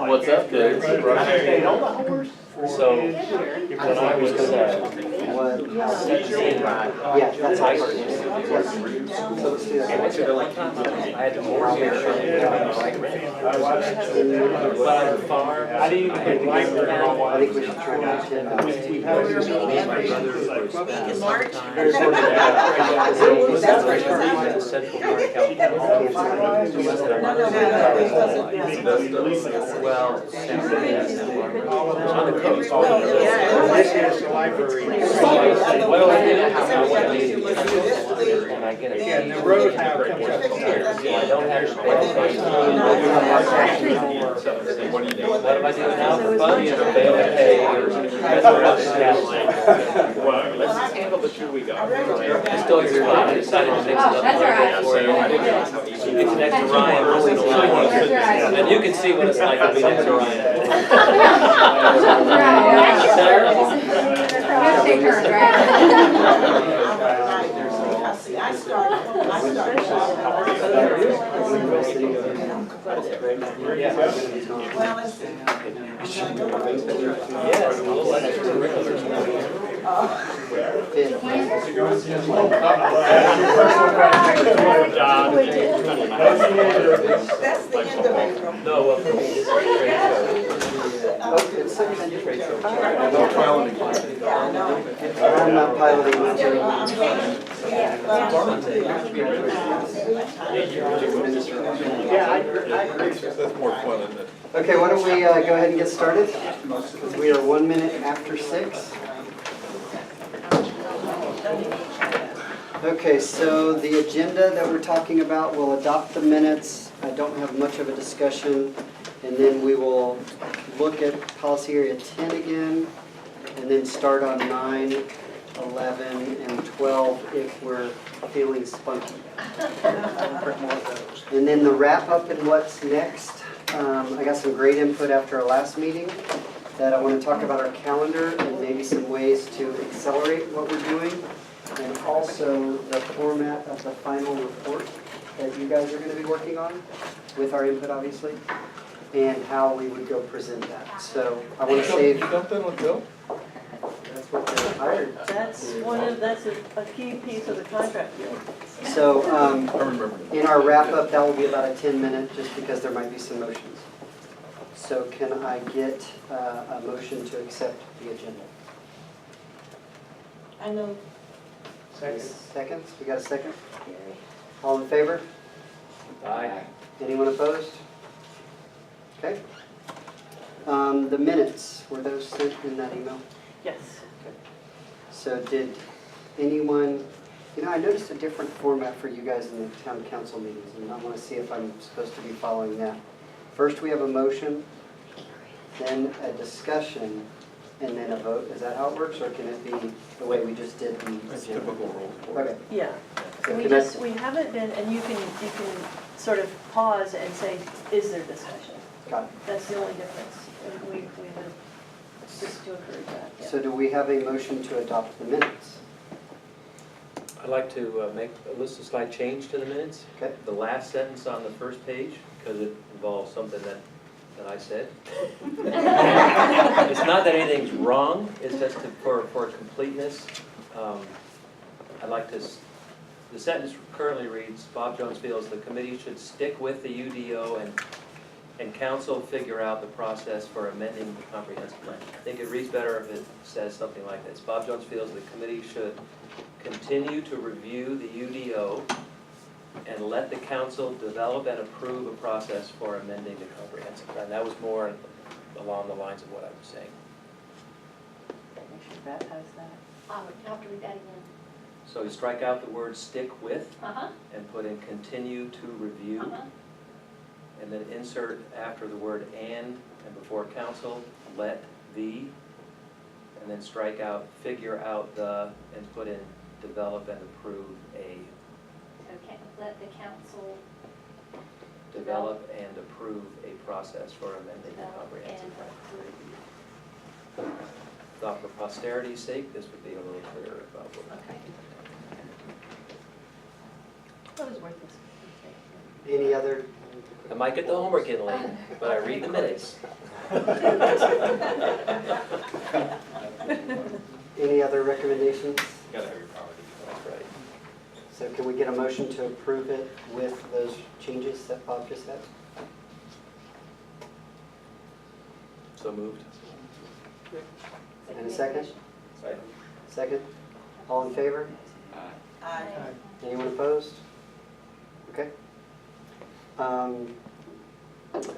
What's up, dude? So, when I was 17, yeah, that's how I heard it. So let's do that. I had to mortgage but on the farm, I didn't even get I think we should try not to. me and my brother were spending March. Central Park, California. Well, on the coast. This is the library. Well, I did have one meeting, and I get a. Yeah, and the road now comes up. So I don't have to pay. What do I do now for fun? You know, they don't pay. That's where I was at. Let's just handle the two we got. I still hear I decided to mix it up. That's all right. You get next to Ryan once in a while. And you can see what it's like to be next to Ryan. Take turns, right? I started. Yes, a little extracurriculars. That's the end of April. No, well, for me, it's a trade It's second show. No piloting. I'm not piloting much Yeah, I agree. That's more fun, isn't it? Okay, why don't we go ahead and get started? Because we are 1 minute after 6. Okay, so the agenda that we're talking about, we'll adopt the minutes. I don't have much of a discussion. And then we will look at policy area 10 again. And then start on 9, 11, and 12 if we're feeling spunky. And then the wrap up and what's next. I got some great input after our last meeting that I want to talk about our calendar and maybe some ways to accelerate what we're doing. And also the format of the final report that you guys are going to be working on with our input obviously. And how we would go present that. So I want to save. You dumped in with Bill? That's what they're hired. That's a key piece of the contract. So I remember. in our wrap up, that will be about a 10-minute just because there might be some motions. So can I get a motion to accept the agenda? I know. Seconds? We got a second? All in favor? Aye. Anyone opposed? Okay. The minutes, were those sent in that email? Yes. So did anyone, I noticed a different format for you guys in the town council meetings, and I want to see if I'm supposed to be following that. First, we have a motion, then a discussion, and then a vote. Is that how it works, or can it be the way we just did the That's agenda? typical rule. Okay. Yeah. So We can I- we haven't been, and you can sort of pause and say, is there discussion? Got it. That's the only difference. And we would just to encourage that. Yeah. So do we have a motion to adopt the minutes? I'd like to make a slight change to the minutes. Okay. The last sentence on the first page, because it involves something that I said. It's not that anything's wrong, it's just for completeness. I'd like to, the sentence currently reads, Bob Jones feels the committee should stick with the UDO and council figure out the process for amending the comprehensive plan. I think it reads better if it says something like this. Bob Jones feels the committee should continue to review the UDO and let the council develop and approve a process for amending the comprehensive plan. That was more along the lines of what I was saying. We should baptize that. You have to read that again. So you strike out the word stick with Uh-huh. and put in continue to review. And then insert after the word and before council, let the, and then strike out figure out the, and put in develop and approve a develop and approve a process for amending the comprehensive plan. Thought for posterity's sake, this would be a little clearer about what. Okay. That was worth it. Any other, I might get the homework in late, but I read the minutes. any other recommendations? Gotta have your priorities. That's right. So can we get a motion to approve it with those changes that Bob just said? So moved. And a second? Second. Second? All in favor? Aye. Anyone opposed? Okay. I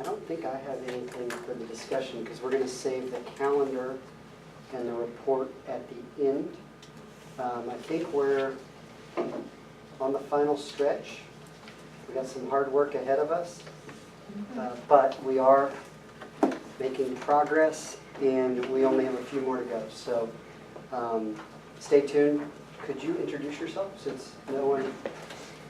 don't think I have anything for the discussion because we're going to save the calendar and the report at the end. I think we're on the final stretch. We got some hard work ahead of us, but we are making progress and we only have a few more to go. So stay tuned. Could you introduce yourself since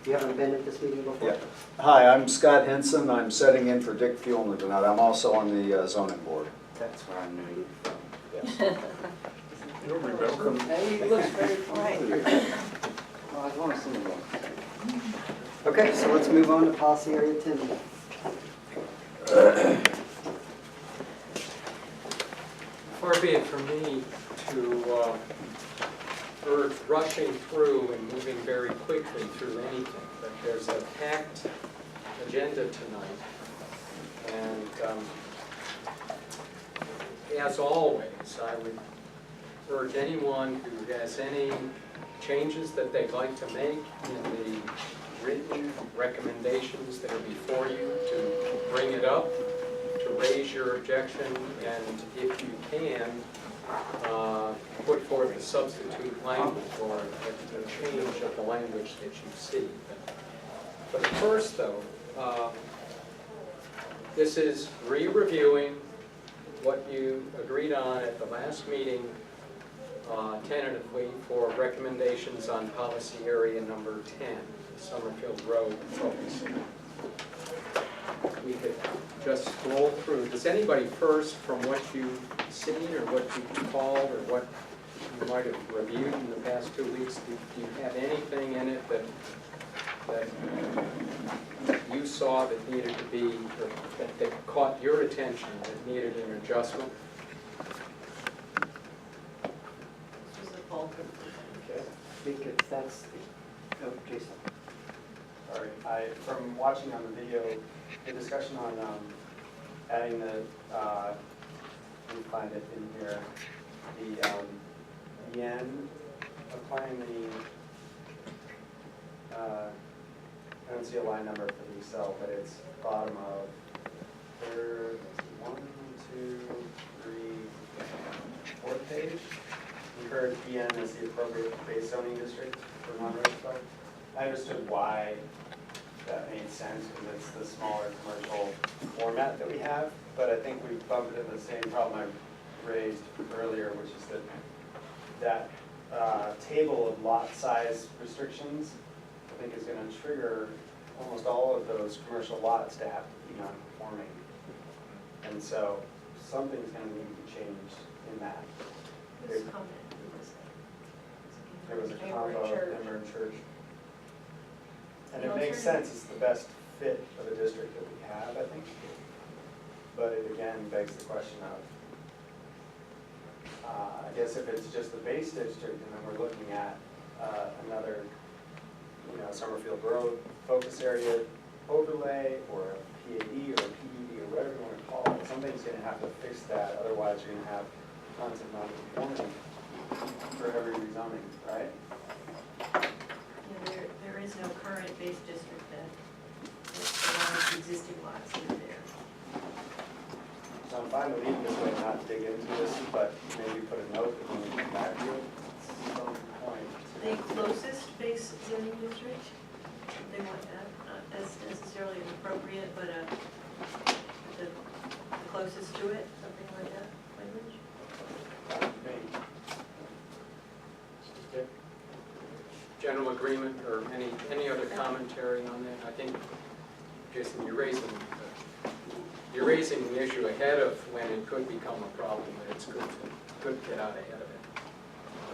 you haven't been at this meeting before? Yeah. Hi, I'm Scott Henson. I'm setting in for Dick Fuelner tonight. I'm also on the zoning board. That's where I'm new from. Yes. You don't remember? Hey, he looks very familiar. Oh, I want to see him. Okay, so let's move on to policy area 10. Far be it from me to urge rushing through and moving very quickly through anything, but there's a packed agenda tonight. And as always, I would urge anyone who has any changes that they'd like to make in the written recommendations that are before you to bring it up, to raise your objection, and if you can, put forth a substitute language or a change of the language that you see. But first, though, this is re-reviewing what you agreed on at the last meeting tentatively for recommendations on policy area number 10, Summerfield Road focus. We could just scroll through. Does anybody first, from what you've seen or what you've called or what you might have reviewed in the past 2 weeks, do you have anything in it that you saw that needed to be, or that caught your attention that needed an adjustment? This is the bulk of it. Okay. Because that's, oh, Jason. Sorry, from watching on the video, the discussion on adding the, let me find it in here, the yen, applying the, I don't see a line number for the cell, but it's bottom of third, 1, 2, 3, 4th page. Encourage EN as the appropriate base zoning district for non-residential. I understood why that made sense, because it's the smaller commercial format that we have, but I think we bumped into the same problem I raised earlier, which is that table of lot size restrictions, I think is going to trigger almost all of those commercial lots to have to be non-conforming. And so something's going to need to be changed in that. This comment, There was a Cambridge combo Church. of Denver Church. And The it makes alternative- sense, it's the best fit of the district that we have, I think. But it again begs the question of, I guess if it's just the base district and then we're looking at another, Summerfield Road focus area overlay or a PAD or a PDD or whatever you want to call it, something's gonna have to fix that, otherwise you're gonna have tons of non-conformity for every rezoning, right? Yeah, there is no current base district that allows the existing lots that are there. So I'm fine with leaving this way, not dig into this, but maybe put a note that when we come back to it at some point. The closest base zoning district, they want that, not as necessarily appropriate, but the closest to it, something like that, language? Maybe. General agreement or any other commentary on that? I think Jason, you're raising an issue ahead of when it could become a problem, and it's good to get out ahead of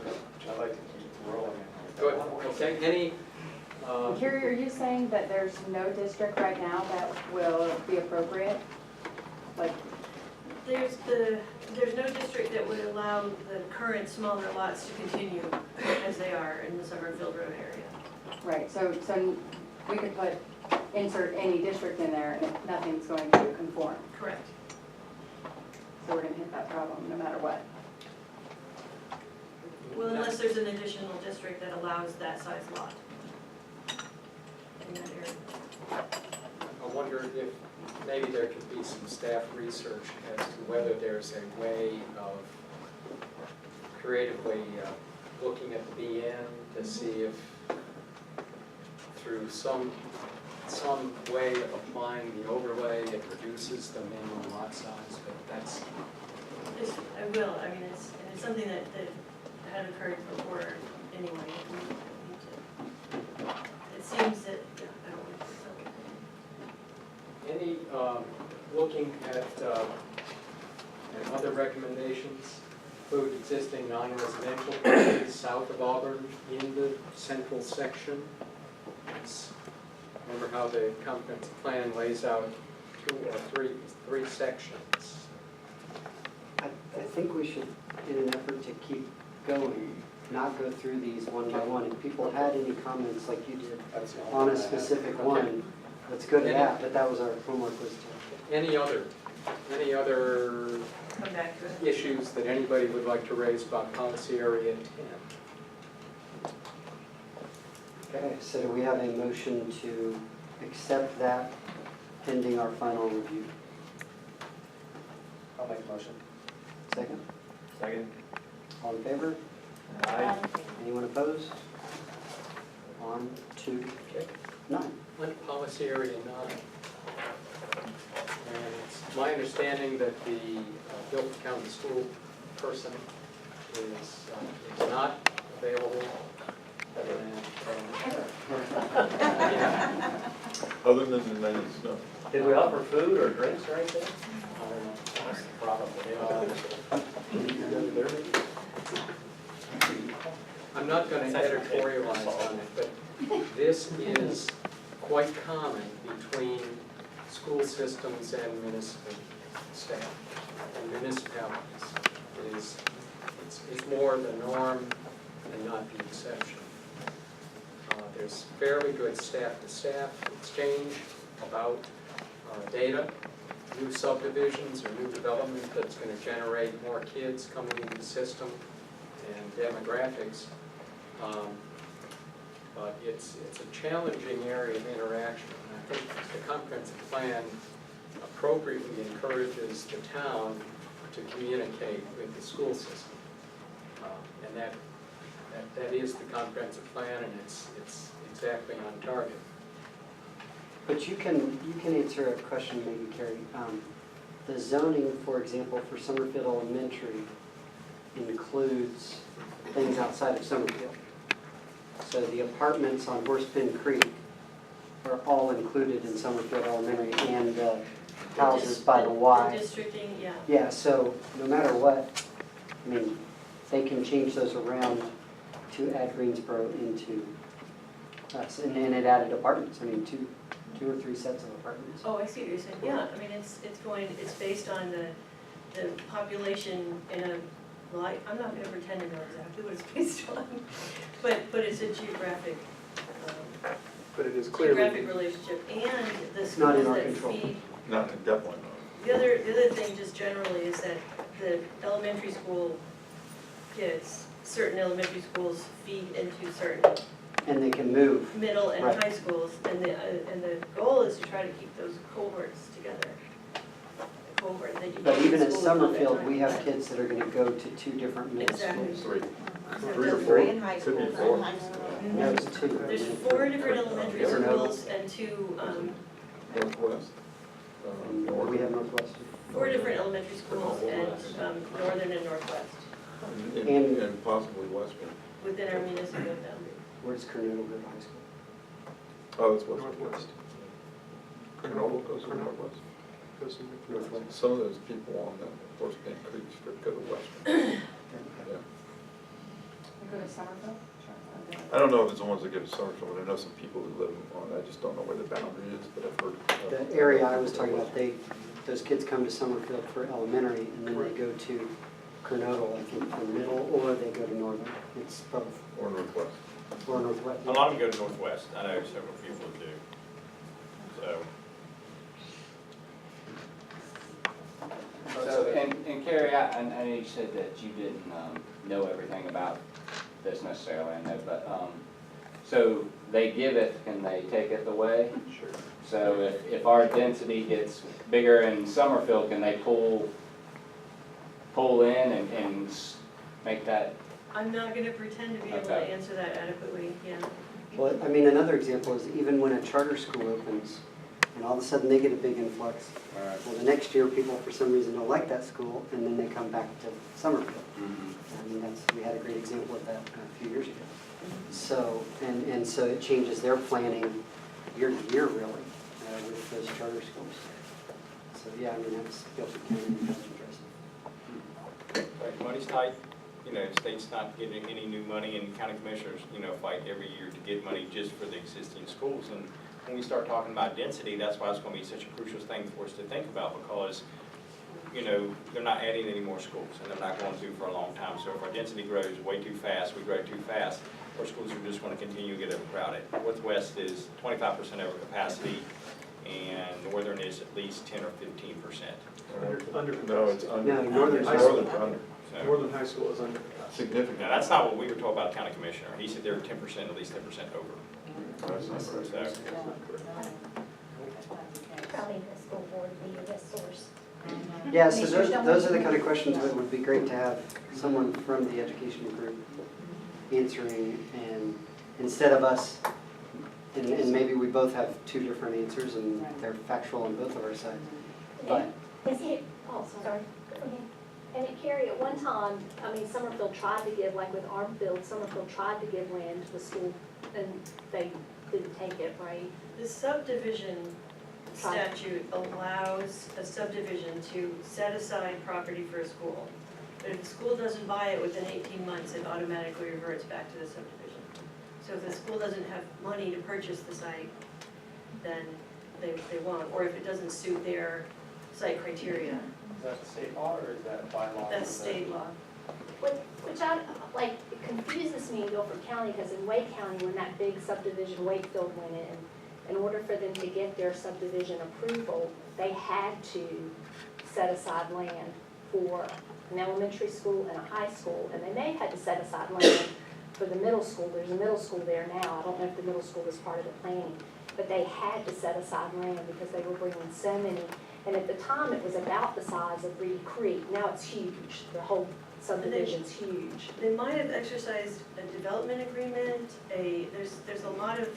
it. I'd like to keep rolling it. Good, okay, any, Carrie, are you saying that there's no district right now that will be appropriate? Like, There's no district that would allow the current smaller lots to continue as they are in the Summerfield Road area. right, so we could insert any district in there and nothing's going to conform. Correct. So we're gonna hit that problem no matter what. Well, unless there's an additional district that allows that size lot in that area. I wonder if maybe there could be some staff research as to whether there's a way of creatively looking at the BN to see if through some way of applying the overlay, it reduces the minimum lot size, but that's, I will, I mean, it's something that had occurred before anyway. It seems that, yeah, I don't want to. any, looking at other recommendations, include existing non-residential properties south of Auburn in the central section. Remember how the comprehensive plan lays out three sections. I think we should, in an effort to keep going, not go through these one by one. If people had any comments like you did That's the only on a one I have. specific Okay. one, let's go to that, but that was our homework was to. Any other Come back to it. issues that anybody would like to raise about policy area 10? Okay, so do we have a motion to accept that pending our final review? I'll make a motion. Second? Second. All in favor? Aye. Anyone opposed? On to Okay. 9. On policy area 9. And it's my understanding that the Guilford County School person is not available. Other than the night snow. Did we offer food or drinks or anything? Probably. I'm not going to editorialize on it, but this is quite common between school systems and municipal staff and municipalities. It's more the norm and not the exception. There's fairly good staff-to-staff exchange about data, new subdivisions or new development that's going to generate more kids coming into the system and demographics. But it's a challenging area of interaction. And I think the comprehensive plan appropriately encourages the town to communicate with the school system. And that is the comprehensive plan, and it's exactly on target. But you can answer a question maybe, Carrie. The zoning, for example, for Summerfield Elementary includes things outside of Summerfield. So the apartments on Horsepin Creek are all included in Summerfield Elementary and the houses by the Y. The districting, yeah. Yeah, so no matter what, I mean, they can change those around to add Greensboro into us. And then it added apartments, I mean, two or three sets of apartments. Oh, I see what you're saying, yeah, I mean, it's based on the population in a, well, I'm not gonna pretend to know exactly what it's based on, but it's a geographic, But it is geographic relationship, and the not in schools our that control. feed. Not, definitely not. The other thing just generally is that the elementary school kids, certain elementary schools feed into certain And they can move. middle and Right. high schools, and the goal is to try to keep those cohorts together. The cohort that you. But even at school with all that Summerfield, time. we have kids that are gonna go to 2 different middle Exactly. schools. 3 So or there's 4. three in high Could be school, 4. none high school. No, it's 2. There's 4 different elementary Different schools and 2, Northwest. We have Northwestern. 4 different elementary schools and northern and northwest And possibly Western. within our municipal boundary. Where's Cornell Good High School? Oh, it's Western. Granola goes to Northwest. Northwest. Some of those people on the Horse Bend Creek Strip go to Western. Yeah. You go to Summerfield? I don't know if it's the ones that go to Summerfield, but I know some people who live on it. I just don't know where the boundary is, but I've heard. The area I was talking about, those kids come to Summerfield for elementary, and then they go to Coronado, I think, for middle, or they go to Northern. It's both, Or Northwest. or Northwest. A lot of them go to Northwest, I know several people do, so. So, and Carrie, I know you said that you didn't know everything about this necessarily, I know, but, so they give it, can they take it away? Sure. So if our density gets bigger in Summerfield, can they pull in and make that? I'm not gonna pretend to be able to Okay. answer that adequately, yeah. Well, I mean, another example is even when a charter school opens, and all of a sudden they get a big influx, well, the next year, people for some reason don't like that school, and then they come back to Summerfield. I mean, we had a great example of that a few years ago. So, and so it changes their planning year to year, really, with those charter schools. So, yeah, I mean, that's Guilford County, that's interesting. Right, money's tight, you know, state's not getting any new money, and county commissioners, you know, fight every year to get money just for the existing schools. And when we start talking about density, that's why it's gonna be such a crucial thing for us to think about, because, you know, they're not adding any more schools, and they're not going to for a long time. So if our density grows way too fast, we grow too fast, our schools are just gonna continue to get overcrowded. Northwest is 25% over capacity, and Northern is at least 10 or 15%. No, it's under. No, Northern's Northern's under. So, Northern High School is under capacity. Significant. now, that's not what we were told by the county commissioner. He said they're 10%, at least 10% over. That's not right. So, That's not correct. Probably the school board would be your best source. Yeah, so those are the kind of questions that would be great to have someone from the education group answering, and instead of us, and maybe we both have two different answers, and they're factual on both of our sides. But, Is it, oh, sorry. And it Carrie, at one time, I mean, Summerfield tried to give, like with Armfield, Summerfield tried to give land to the school, and they didn't take it, right? The subdivision statute allows a subdivision to set aside property for a school. But if the school doesn't buy it within 18 months, it automatically reverts back to the subdivision. So if the school doesn't have money to purchase the site, then they won't, or if it doesn't suit their site criteria. Is that state law or is that bylaw? That's state law. Which I, like, it confuses me in Guilford County, because in Wake County, when that big subdivision Wakefield went in order for them to get their subdivision approval, they had to set aside land for an elementary school and a high school, and then they had to set aside land for the middle school. There's a middle school there now. I don't know if the middle school was part of the planning, but they had to set aside land because they were bringing so many. And at the time, it was about the size of Reed Creek. Now it's huge. The whole subdivision's huge. They might have exercised a development agreement, there's a lot of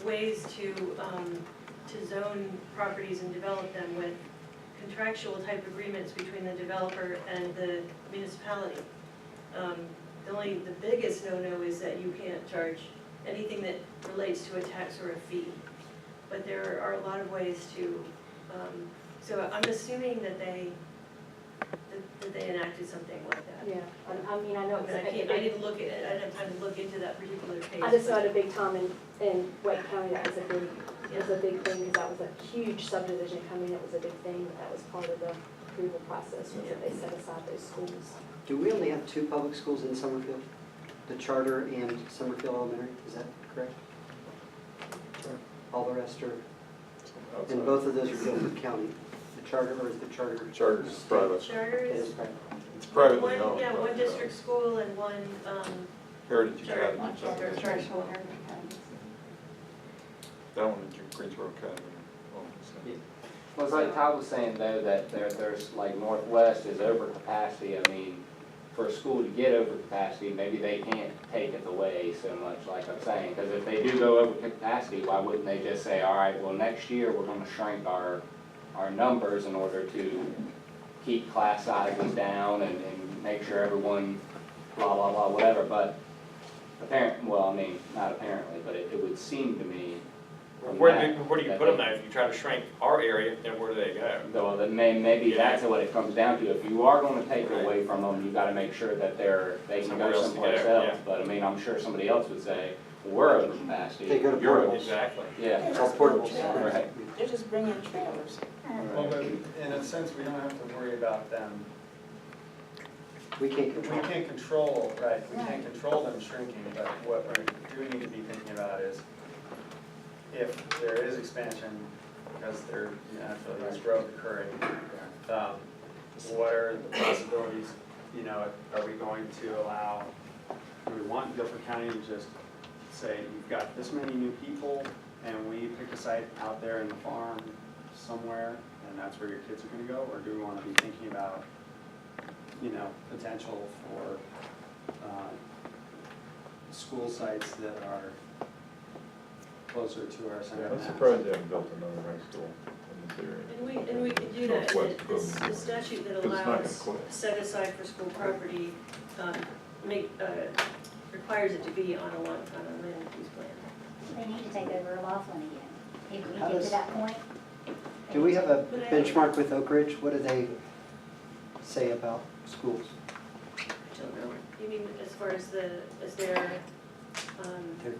ways to zone properties and develop them with contractual type agreements between the developer and the municipality. The biggest no-no is that you can't charge anything that relates to a tax or a fee. But there are a lot of ways to, so I'm assuming that they enacted something like that. Yeah, I mean, I know But I didn't look at it, I didn't have time to look into that particular case. I just know at a big time in Wake County, that was a big thing, because that was a huge subdivision coming, it was a big thing, that was part of the approval process, was that they set aside those schools. do we only have two public schools in Summerfield? The charter and Summerfield Elementary, is that correct? All the rest are, and both of those are Guilford County. The charter, or is the charter? Charter is private. Charter It is is, private. It's privately one, owned. yeah, but, one district school and one, Heritage charter. Academy. Charter. That one in Greensboro Academy. Oh, so- Well, it's like Todd was saying though, that there's like Northwest is over capacity. I mean, for a school to get over capacity, maybe they can't take it away so much, like I'm saying. Because if they do go over capacity, why wouldn't they just say, all right, well, next year we're gonna shrink our numbers in order to keep class sizes down and make sure everyone blah, blah, blah, whatever. But not apparently, but it would seem to me from Where that. do you put them though? If you try to shrink our area, then where do they go? Well, then maybe that's what it comes down to. If you are gonna take it away from them, you gotta make sure that they can Somewhere go else to someplace go, else. yeah. But I mean, I'm sure somebody else would say, we're over capacity. They go to You're portables. over-" Exactly. Yeah. They're all just portables. trailers. Right. They're just bringing trailers. Well, but in a sense, we don't have to worry about them. We can't We control. can't control, right, we can't control them shrinking, but what we do need to be thinking about is if there is expansion, because there naturally is growth occurring, what are the possibilities, you know, are we going to allow, do we want Guilford County to just say, you've got this many new people, and we pick a site out there in the farm somewhere, and that's where your kids are gonna go, or do we wanna be thinking about, you know, potential for school sites that are closer to our center I'm of mass? surprised they haven't built another high school in this area. And we could do that, Northwest this Grove. the statute that Because it's not allows gonna quit. set aside for school property, requires it to be on a land use plan. They need to take over Laughlin again. If we How get to does- that point, Do we have a benchmark with Oak Ridge? What do they say about schools? I don't know, you mean as far as their, Their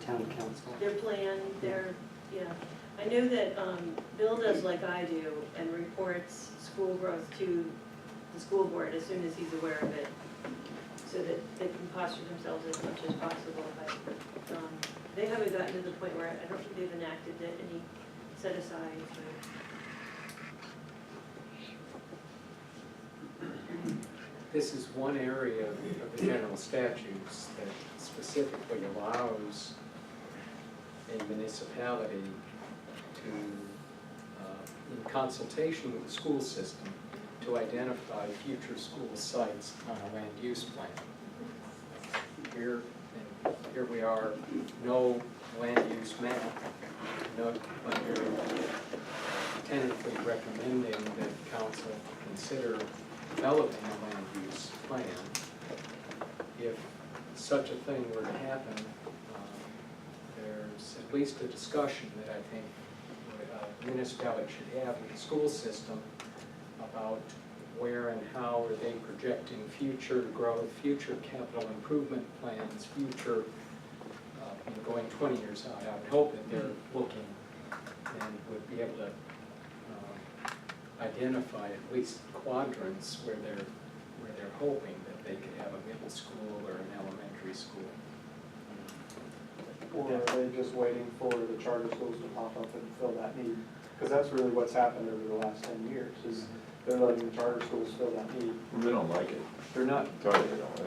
town council? their plan, yeah. I know that, Bill does like I do and reports school growth to the school board as soon as he's aware of it, so that they can posture themselves as much as possible, but, they haven't gotten to the point where, I don't think they've enacted any set aside, This is one area of the general statutes that specifically allows a municipality to, in consultation with the school system, to identify future school sites on a land use plan. Here we are, no land use map, no, but you're tentatively recommending that council consider developing a land use plan. If such a thing were to happen, there's at least a discussion that I think a municipality should have with the school system about where and how are they projecting future growth, future capital improvement plans, future, going 20 years out. I would hope that they're looking and would be able to identify at least quadrants where they're hoping that they could have a middle school or an elementary school. Or are they just waiting for the charter schools to pop up and fill that need? Because that's really what's happened over the last 10 years, is they're letting the charter schools fill that need. They don't like it. They're not. Sorry, they don't.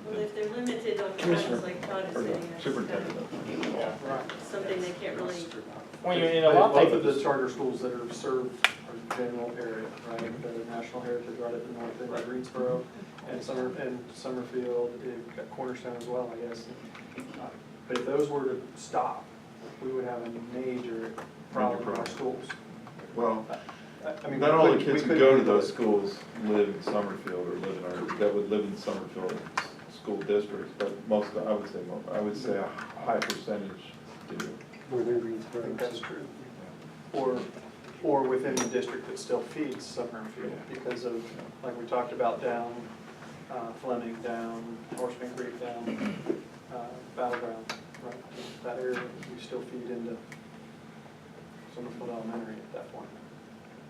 well, if they're limited on Commissioner, funds like Todd is or the saying, that's superintendent. Yeah, right. something they can't really, Well, in a lot Both of of the charter schools that are served are general area, right? The National Heritage right at the north end of Greensboro, and Summerfield, they've got Cornerstone as well, I guess. But if those were to stop, we would have a major problem in our schools. Well, I mean, not all the we kids who couldn't go to do those it. schools live in Summerfield or live in our, that would live in Summerfield school districts, but most, I would say a high percentage do. Northern I Greensboro. think that's true. Or within the district that still feeds Summerfield, because of, like we talked about, down Fleming, down Horseman Creek, down Battleground, right? That area, we still feed into Summerfield Elementary at that point.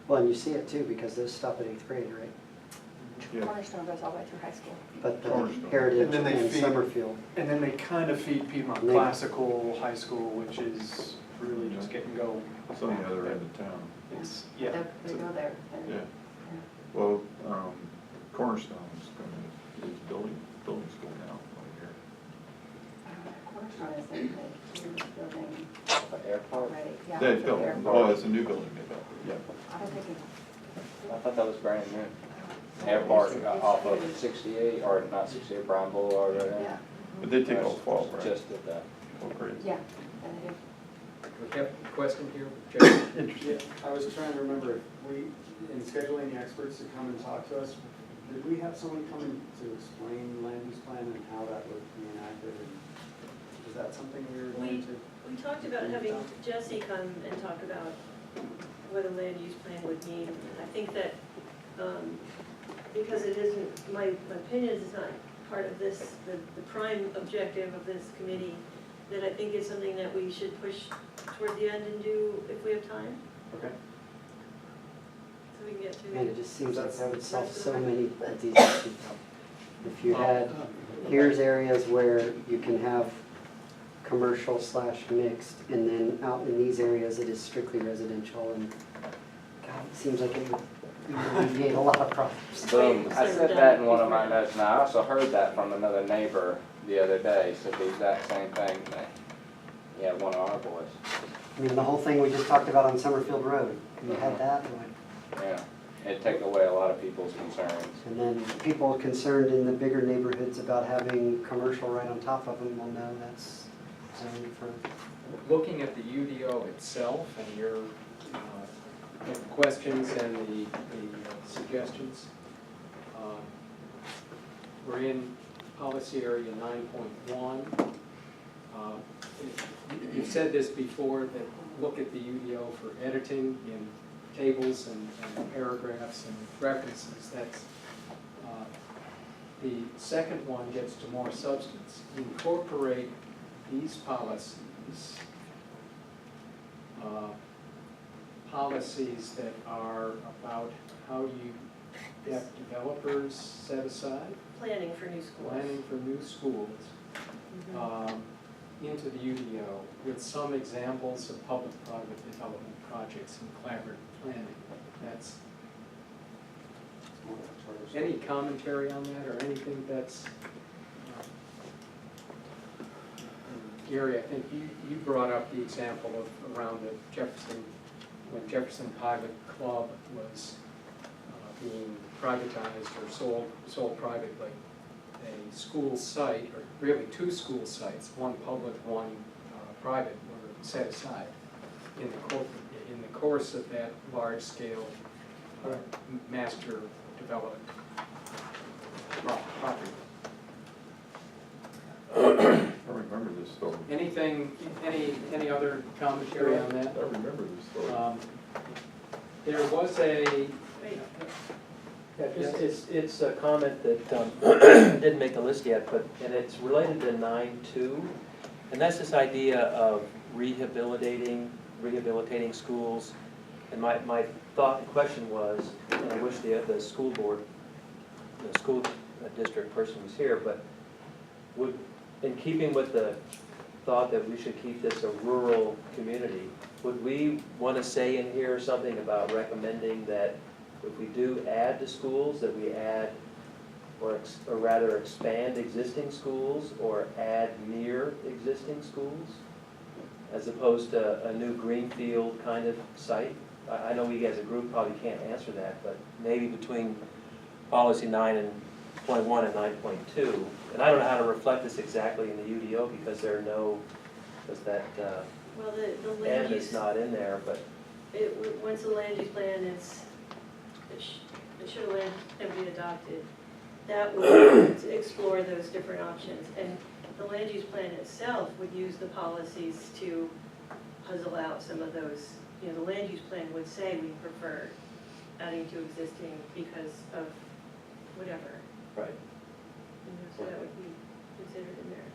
Well, and you see it too, because those stop at 8th grade, right? Yeah. Cornerstone goes all the way through high school. But the Cornerstone. Heritage And then they and feed- Summerfield. And then they kind of feed Piedmont They- Classical High School, which is really just getting going. It's on the other end of town. It's, yeah. They go there. Yeah. Well, Cornerstone's gonna, is building school now over Cornerstone is in the building Airport? already. here. They built, oh, it's a new building they built, yeah. I don't think I thought that was brand new. Airport off of 68, or not 68, Brown Boulevard, right there. Yeah, But they take all 12, right? Just at that. 12 grades. yeah, and they do. We have a question here, Jeff? Yeah, I was trying to remember, if we, in scheduling the experts to come and talk to us, did we have someone come in to explain land use plan and how that would be enacted? And is that something we were going to? We talked about having Jesse come and talk about what a land use plan would mean. I think that, because it isn't, my opinion is it's not part of this, the prime objective of this committee, that I think it's something that we should push toward the end and do if we have time, Okay. so we can get through. And it just seems like that would solve rest of so the- many of these issues. If you had, here's areas where you can have commercial / mixed, and then out in these areas, it is strictly residential, and God, it seems like it would alleviate a lot of problems. Boom, I said that in one of my notes, and I also heard that from another neighbor the other day, said the exact same thing. Yeah, one of our boys. I mean, the whole thing we just talked about on Summerfield Road, you had that, Yeah, it'd take away a lot of people's concerns. and then people concerned in the bigger neighborhoods about having commercial right on top of them will know that's zoned for. Looking at the UDO itself and your questions and the suggestions, we're in policy area 9.1. You've said this before, that look at the UDO for editing in tables and paragraphs and references. That's the second one gets to more substance. Incorporate these policies, policies that are about how you have developers set aside, Planning for new schools. planning for new schools, into the UDO with some examples of public-private development projects and collaborative planning. That's, any commentary on that, or anything that's, Gary, I think you brought up the example of around the Jefferson, when Jefferson Pilot Club was being privatized or sold privately. A school site, or really two school sites, one public, one private, were set aside in the course of that large-scale master development property. I remember this story. Anything, any other commentary on that? I remember this story. There was a, It's a comment that didn't make the list yet, and it's related to 9.2, and that's this idea of rehabilitating schools. And my thought and question was, and I wish the school board, the school district person was here, but would, in keeping with the thought that we should keep this a rural community, would we want to say in here something about recommending that if we do add to schools, that we add, or rather expand existing schools, or add near existing schools, as opposed to a new greenfield kind of site? I know we as a group probably can't answer that, but maybe between policy 9.1 and 9.2, and I don't know how to reflect this exactly in the UDO because there are no, because that Well, the land and use, it's not in there, but once the land use plan is, it should have been adopted, that would explore those different options. And the land use plan itself would use the policies to puzzle out some of those. You know, the land use plan would say we prefer adding to existing because of whatever. right. You know, so that would be considered in there.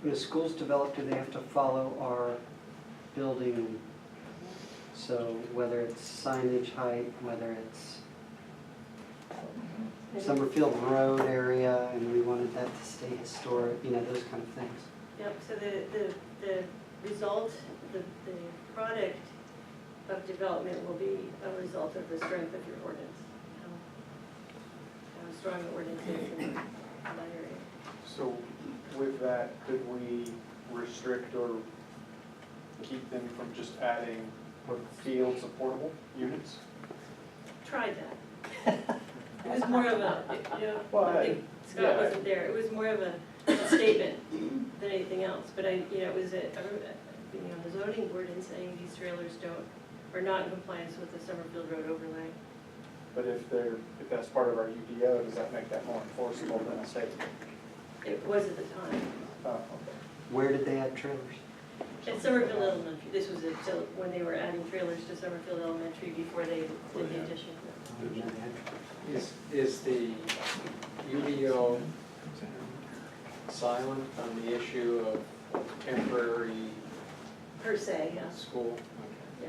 When a school's developed, do they have to follow our building? So whether it's signage height, whether it's Summerfield Road area, and we wanted that to stay historic, you know, those kind of things. Yep, so the result, the product of development will be a result of the strength of your ordinance. How strong the ordinance is in that area. So with that, could we restrict or keep them from just adding fields of portable units? Tried that. It was more of a, you know, I think Scott wasn't there, it was more of a statement than anything else. But I remember being on the zoning board and saying these trailers are not in compliance with the Summerfield Road overlay. But if that's part of our UDO, does that make that more enforceable than a safety? It was at the time. Oh, okay. Where did they add trailers? At Summerfield Elementary, this was so when they were adding trailers to Summerfield Elementary before they did the addition. Is the UDO silent on the issue of temporary Per se, yeah. school? Yeah.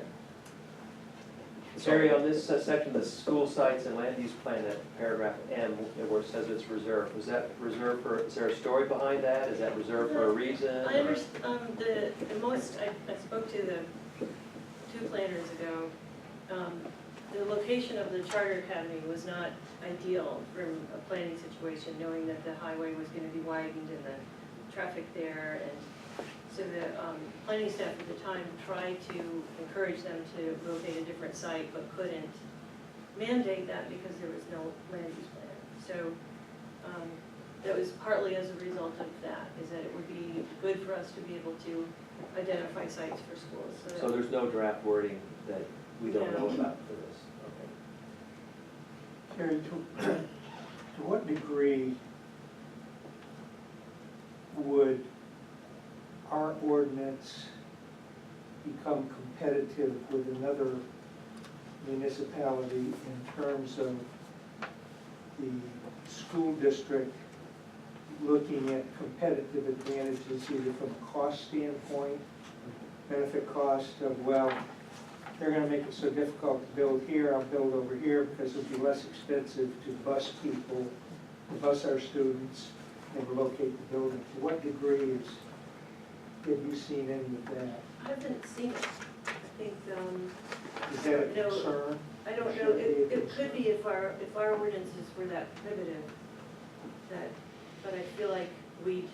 Terry, on this section, the school sites and land use plan, that paragraph M, where it says it's reserved, was that reserved for, is there a story behind that? Is that reserved for a reason? I understand, I spoke to the two planners ago. The location of the charter academy was not ideal from a planning situation, knowing that the highway was gonna be widened and the traffic there. And so the planning staff at the time tried to encourage them to locate a different site, but couldn't mandate that because there was no land use plan. So that was partly as a result of that, is that it would be good for us to be able to identify sites for schools. So there's no draft wording that we don't know about for this? Okay. Terry, to what degree would our ordinance become competitive with another municipality in terms of the school district looking at competitive advantages either from a cost standpoint, benefit cost of, well, they're gonna make it so difficult to build here, I'll build over here because it'll be less expensive to bus people, to bus our students, and relocate the building. To what degree have you seen any of that? I haven't seen it. I think, Is that a No. concern? I don't know, it could be if our ordinances were that primitive, but I feel like we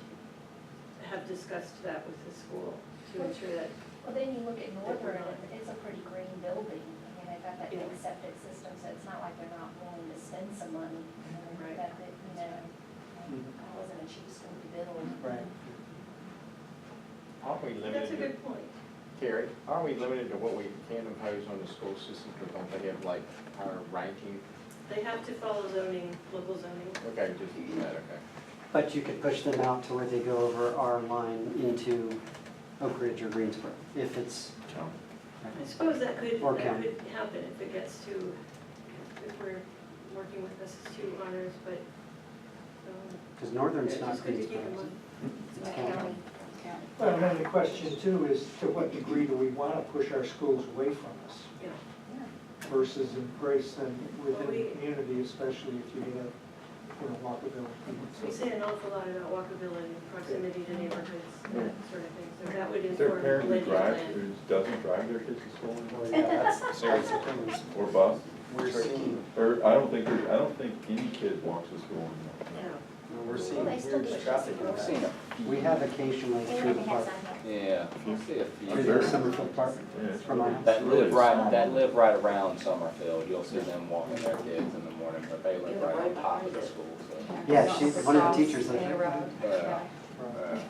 have discussed that with the school to ensure that. Well, then you look at Northern, and it's a pretty green building. I mean, they've got that big septic system, so it's not like they're not willing to spend some money. Right. It wasn't a cheap school to build. Right. Aren't we That's a limited, good point. Carrie, aren't we limited to what we can impose on the school system, because don't they have like our ranking? They have to follow zoning, local zoning. Okay, just that, okay. But you could push them out to where they go over our line into Oak Ridge or Greensboro, if it's. I suppose that could Or county. happen if it gets to, if we're working with us two honors, but. Because Northern's it's not just good to keep in Greensboro. mind. It's county. Well, then the question too is, to what degree do we want to push our schools away from us Yeah. versus embrace them within Well, the community, especially if you have, walkability. We say an awful lot about walkability, proximity to neighborhoods, that sort of thing, so that would Is there a inform parent who land use drives, plan. who doesn't drive their kids to school anymore? Well, yeah, that's Or bus? we're seeing, Or, I don't think any kid walks to school anymore. Yeah. we're seeing Well, they still do huge it traffic just impacts. to go. We have occasionally They through don't the even have park, sign here. Yeah, see a through few. the Summerfield Park, Yeah, it's from my really- house. That live right around Summerfield, you'll see them walking their kids in the morning, but they live right on top of the school, so. Yeah, one of the teachers lives They there. arrived. Yeah. Right.